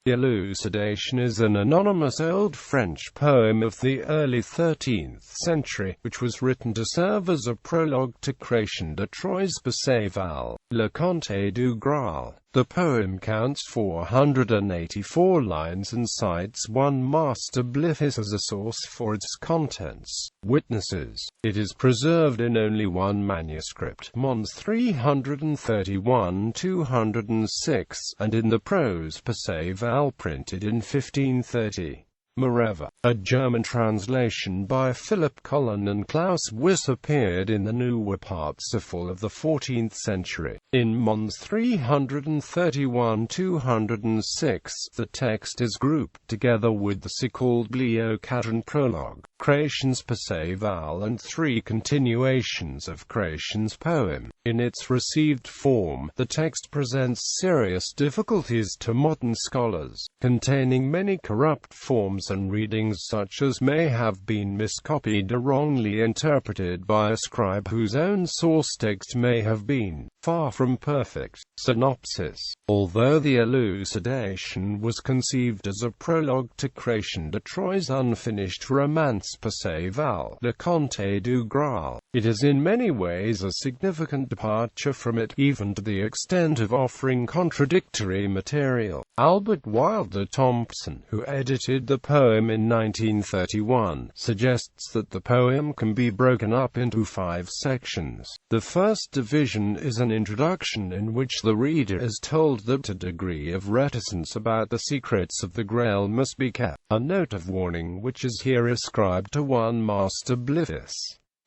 Elucidation is an anonymous old French poem of the early 13th century, which was written to serve as a prologue to Chrétien de Troyes Perceval, Le Conte du Graal. The poem counts 484 lines and cites one Master Blihis as a source for its contents. Witnesses: it is preserved in only one manuscript, Mons 331-206, and in the prose Perceval printed in 1530. Moreover, a German translation by Philip Collin and Klaus Wyss appeared in the newer Parsifal of the 14th century. In Mons 331-206, the text is grouped together with the so-called Elucidation prologue, Chrétien's Perceval, and three continuations of Chrétien's poem. In its received form, the text presents serious difficulties to modern scholars, containing many corrupt forms and readings such as may have been miscopied or wrongly interpreted by a scribe whose own source text may have been far from perfect. Synopsis: although the Elucidation was conceived as a prologue to Chrétien de Troyes' unfinished romance Perceval, Le Conte du Graal, it is in many ways a significant departure from it, even to the extent of offering contradictory material. Albert Wilder Thompson, who edited the poem in 1931, suggests that the poem can be broken up into 5 sections. The first division is an introduction in which the reader is told that a degree of reticence about the secrets of the Grail must be kept, a note of warning which is here ascribed to one Master Blihis.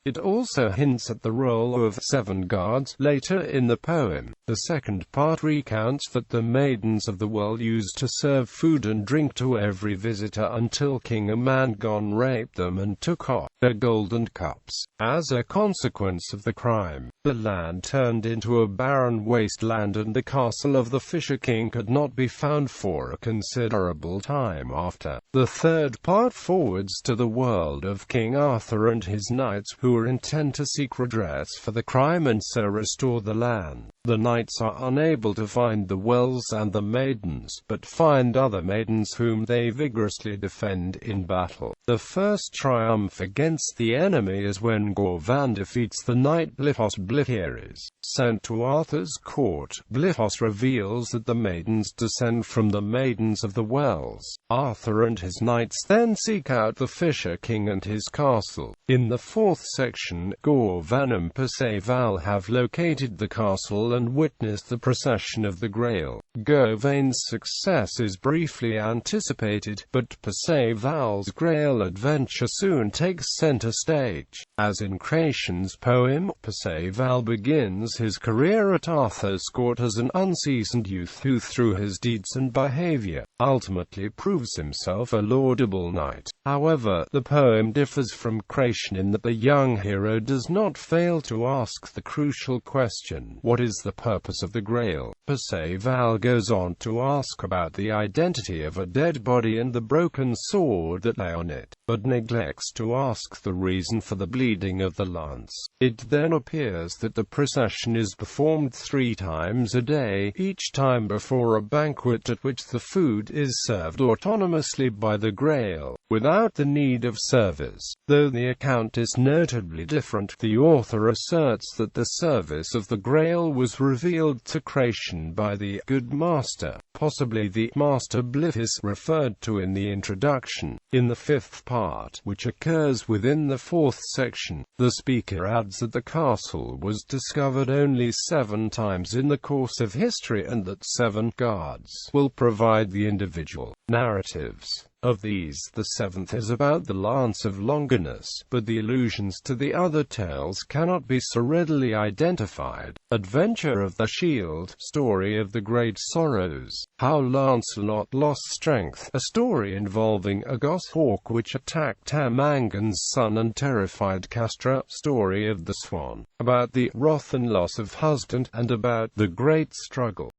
It also hints at the role of 7 gods later in the poem. The second part recounts that the maidens of the well used to serve food and drink to every visitor until King Amangon raped them and took off their golden cups. As a consequence of the crime, the land turned into a barren wasteland and the castle of the Fisher King could not be found for a considerable time after. The third part forwards to the world of King Arthur and his knights, who are intent to seek redress for the crime and so restore the land. The knights are unable to find the wells and the maidens, but find other maidens whom they vigorously defend in battle. The first triumph against the enemy is when Gawain defeats the knight Blihis. Blihis, sent to Arthur's court, Blihis reveals that the maidens descend from the maidens of the wells. Arthur and his knights then seek out the Fisher King and his castle. In the fourth section, Gawain and Perceval have located the castle and witnessed the procession of the Grail. Gawain's success is briefly anticipated, but Perceval's Grail adventure soon takes center stage. As in Chrétien's poem, Perceval begins his career at Arthur's court as an unseasoned youth who, through his deeds and behavior, ultimately proves himself a laudable knight. However, the poem differs from Chrétien in that the young hero does not fail to ask the crucial question, what is the purpose of the Grail? Perceval goes on to ask about the identity of a dead body and the broken sword that lay on it, but neglects to ask the reason for the bleeding of the lance. It then appears that the procession is performed 3 times a day, each time before a banquet at which the food is served autonomously by the Grail, without the need of service. Though the account is notably different, the author asserts that the service of the Grail was revealed to Chrétien by the good master, possibly the Master Blihis referred to in the introduction. In the 5th part, which occurs within the 4th section, the speaker adds that the castle was discovered only 7 times in the course of history and that 7 gods will provide the individual narratives. Of these, the 7th is about the Lance of Longinus, but the allusions to the other tales cannot be so readily identified. Adventure of the Shield, Story of the Great Sorrows, How Lancelot Lost Strength, a story involving a goshawk which attacked Amangon's son and terrified Castra, Story of the Swan, about the wrath and loss of husband, and about the Great Struggle.